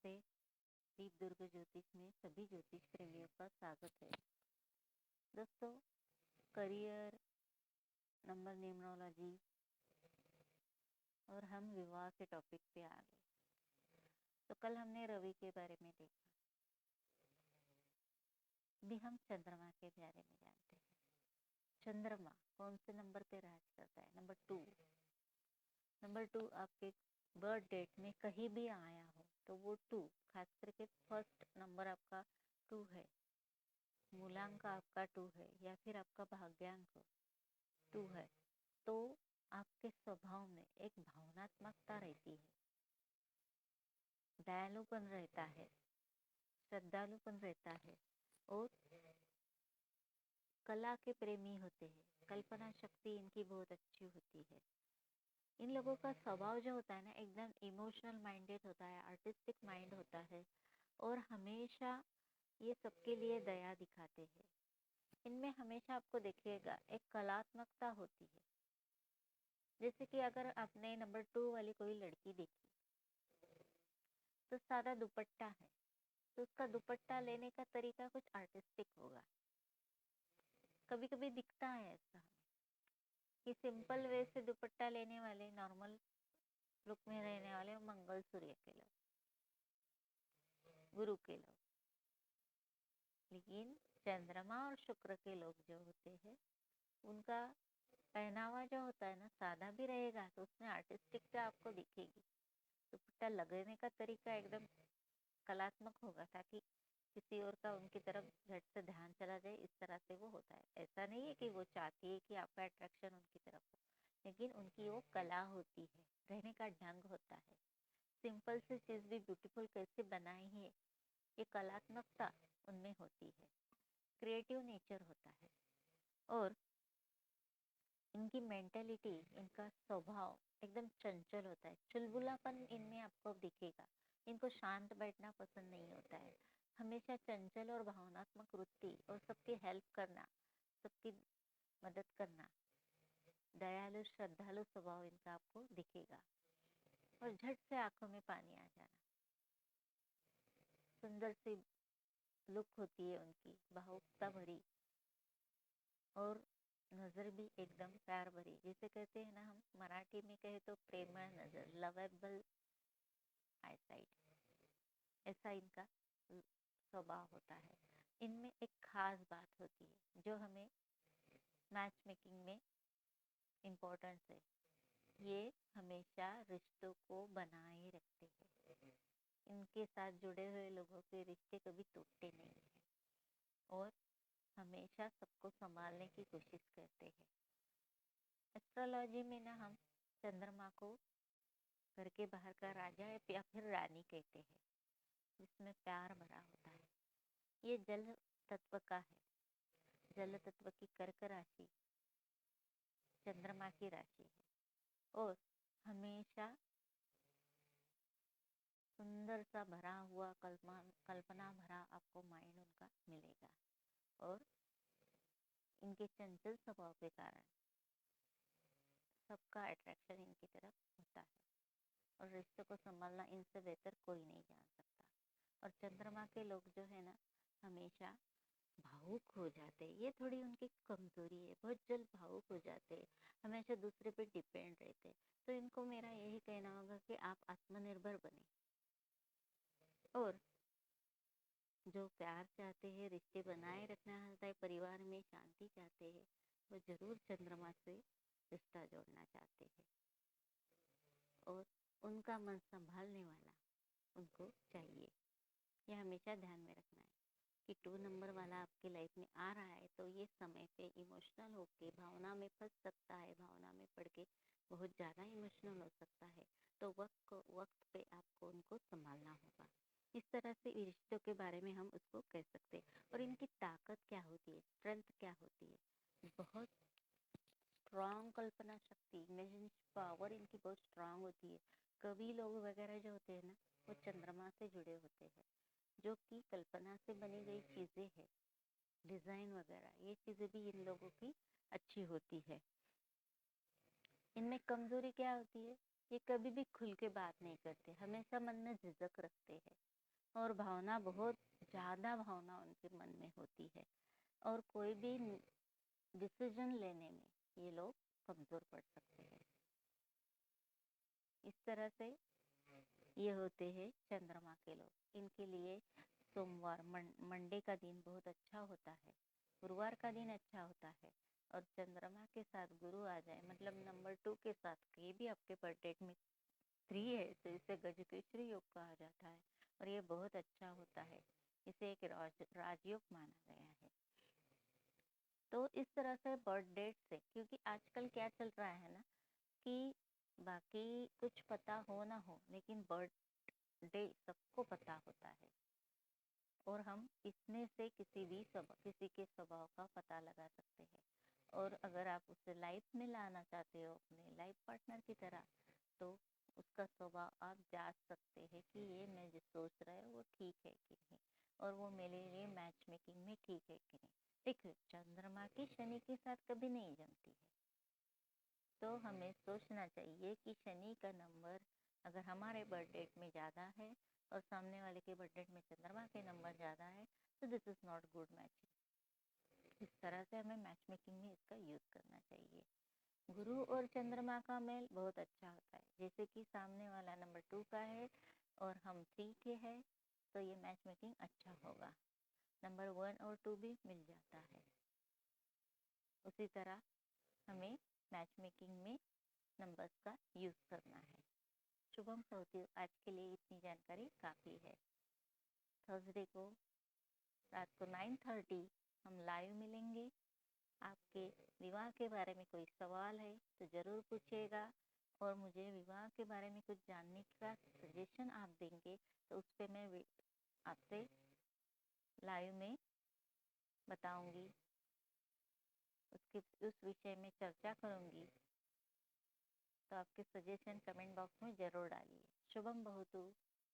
नमस्ते। दीप दुर्ग ज्योतिष में सभी ज्योतिष प्रेमियों का स्वागत है। दोस्तों, करियर, नंबर न्यूमरोलॉजी और हम विवाह के टॉपिक पे आ गए। तो कल हमने रवि के बारे में देखा। अभी हम चंद्रमा के बारे में जानते हैं। चंद्रमा कौन से नंबर पे राज करता है? नंबर 2। नंबर 2 आपके बर्थ डेट में कहीं भी आया हो तो वो 2, खास करके फर्स्ट नंबर आपका 2 है, मूलांक आपका 2 है या फिर आपका भाग्यांक 2 है, तो आपके स्वभाव में एक भावनात्मकता रहती है, दयालुपन रहता है, श्रद्धालुपन रहता है और कला के प्रेमी होते हैं। कल्पना शक्ति इनकी बहुत अच्छी होती है। इन लोगों का स्वभाव जो होता है ना, एकदम इमोशनल माइंडेड होता है, आर्टिस्टिक माइंड होता है और हमेशा ये सबके लिए दया दिखाते हैं। इनमें हमेशा आपको देखिएगा एक कलात्मकता होती है। जैसे कि अगर आपने नंबर 2 वाली कोई लड़की देखी तो सादा दुपट्टा है, तो उसका दुपट्टा लेने का तरीका कुछ आर्टिस्टिक होगा। कभी कभी दिखता है ऐसा कि सिंपल वे से दुपट्टा लेने वाले, नॉर्मल लुक में रहने वाले मंगल सूर्य के लोग, गुरु के लोग, लेकिन चंद्रमा और शुक्र के लोग जो होते हैं उनका पहनावा जो होता है ना, सादा भी रहेगा तो उसमें आर्टिस्टिकता आपको दिखेगी। दुपट्टा लगने का तरीका एकदम कलात्मक होगा ताकि किसी और का उनकी तरफ झट से ध्यान चला जाए। इस तरह से वो होता है। ऐसा नहीं है कि वो चाहती है कि आपका अट्रैक्शन उनकी तरफ हो, लेकिन उनकी वो कला होती है, रहने का ढंग होता है। सिंपल सी चीज भी ब्यूटीफुल कैसे बनाई है, ये कलात्मकता उनमें होती है। क्रिएटिव नेचर होता है और इनकी मेंटेलिटी, इनका स्वभाव एकदम चंचल होता है। चुलबुलापन इनमें आपको दिखेगा। इनको शांत बैठना पसंद नहीं होता है। हमेशा चंचल और भावनात्मक वृत्ति और सबकी हेल्प करना, सबकी मदद करना, दयालु श्रद्धालु स्वभाव इनका आपको दिखेगा और झट से आंखों में पानी आ जाना। सुंदर सी लुक होती है उनकी, भावुकता भरी और नजर भी एकदम प्यार भरी। जैसे कहते हैं ना, हम मराठी में कहे तो प्रेमळ नजर, लवेबल आईसाइट, ऐसा इनका स्वभाव होता है। इनमें एक खास बात होती है जो हमें मैच मेकिंग में इम्पोर्टेंस है। ये हमेशा रिश्तों को बनाए रखते हैं। इनके साथ जुड़े हुए लोगों के रिश्ते कभी टूटते नहीं हैं और हमेशा सबको संभालने की कोशिश करते हैं। एस्ट्रोलॉजी में ना हम चंद्रमा को घर के बाहर का राजा या फिर रानी कहते हैं, जिसमें प्यार भरा होता है। ये जल तत्व का है। जल तत्व की कर्क राशि चंद्रमा की राशि है और हमेशा सुंदर सा भरा हुआ कल्पना भरा आपको माइंड उनका मिलेगा और इनके चंचल स्वभाव के कारण सबका अट्रैक्शन इनकी तरफ होता है और रिश्ते को संभालना इनसे बेहतर कोई नहीं जान सकता। और चंद्रमा के लोग जो है ना, हमेशा भावुक हो जाते हैं। ये थोड़ी उनकी कमजोरी है, बहुत जल्द भावुक हो जाते हैं, हमेशा दूसरे पे डिपेंड रहते हैं। तो इनको मेरा यही कहना होगा कि आप आत्मनिर्भर बने और जो प्यार चाहते हैं, रिश्ते बनाए रखना चाहता है, परिवार में शांति चाहते हैं, वो जरूर चंद्रमा से रिश्ता जोड़ना चाहते हैं और उनका मन संभालने वाला उनको चाहिए। यह हमेशा ध्यान में रखना है कि 2 नंबर वाला आपकी लाइफ में आ रहा है तो ये समय पे इमोशनल होके भावना में फंस सकता है, भावना में पड़ के बहुत ज़्यादा इमोशनल हो सकता है। तो वक्त पे आपको उनको संभालना होगा। इस तरह से रिश्तों के बारे में हम उसको कह सकते हैं। और इनकी ताकत क्या होती है, स्ट्रेंथ क्या होती है? बहुत स्ट्रांग कल्पना शक्ति, इमेजिनेशन पावर इनकी बहुत स्ट्रांग होती है। कवि लोग वगैरह जो होते हैं ना, वो चंद्रमा से जुड़े होते हैं, जो कि कल्पना से बनी गई चीजें हैं, डिजाइन वगैरह, ये चीजें भी इन लोगों की अच्छी होती है। इनमें कमजोरी क्या होती है? ये कभी भी खुल के बात नहीं करते, हमेशा मन में झिझक रखते हैं। और भावना बहुत ज़्यादा भावना उनके मन में होती है और कोई भी डिसीजन लेने में ये लोग कमज़ोर पड़ सकते हैं। इस तरह से ये होते हैं चंद्रमा के लोग। इनके लिए सोमवार मंडे का दिन बहुत अच्छा होता है, गुरुवार का दिन अच्छा होता है और चंद्रमा के साथ गुरु आ जाए मतलब नंबर 2 के साथ ये भी आपके बर्थडे में 3 है तो इसे गजकेसरी योग कहा जाता है और ये बहुत अच्छा होता है। इसे एक राजयोग माना गया है। तो इस तरह से बर्थ डेट से, क्योंकि आजकल क्या चल रहा है ना कि बाकी कुछ पता हो ना हो लेकिन बर्थ डे सबको पता होता है और हम इसमें से किसी के स्वभाव का पता लगा सकते हैं। और अगर आप उसे लाइफ में लाना चाहते हो अपने लाइफ पार्टनर की तरह तो उसका स्वभाव आप जांच सकते हैं कि ये मैं जो सोच रहा है वो ठीक है कि नहीं और वो मेरे लिए मैच मेकिंग में ठीक है कि नहीं। देखिए चंद्रमा की शनि के साथ कभी नहीं जमती है तो हमें सोचना चाहिए कि शनि का नंबर अगर हमारे बर्थ डेट में ज़्यादा है और सामने वाले के बर्थ डेट में चंद्रमा के नंबर ज़्यादा है तो this is not good matching. इस तरह से हमें मैच मेकिंग में इसका यूज़ करना चाहिए। गुरु और चंद्रमा का मेल बहुत अच्छा होता है, जैसे कि सामने वाला नंबर 2 का है और हम 3 के हैं तो ये मैच मेकिंग अच्छा होगा, नंबर 1 और 2 भी मिल जाता है। उसी तरह हमें मैच मेकिंग में नंबर्स का यूज़ करना है। शुभम भवतु। आज के लिए इतनी जानकारी काफ़ी है। थर्सडे को रात को 9:30 हम लाइव मिलेंगे। आपके विवाह के बारे में कोई सवाल है तो ज़रूर पूछिएगा और मुझे विवाह के बारे में कुछ जानने का सजेशन आप देंगे तो उस पर मैं आपसे लाइव में बताऊंगी, उस विषय में चर्चा करूंगी। तो आपके सजेशन कमेंट बॉक्स में ज़रूर डालिए। शुभम भवतु।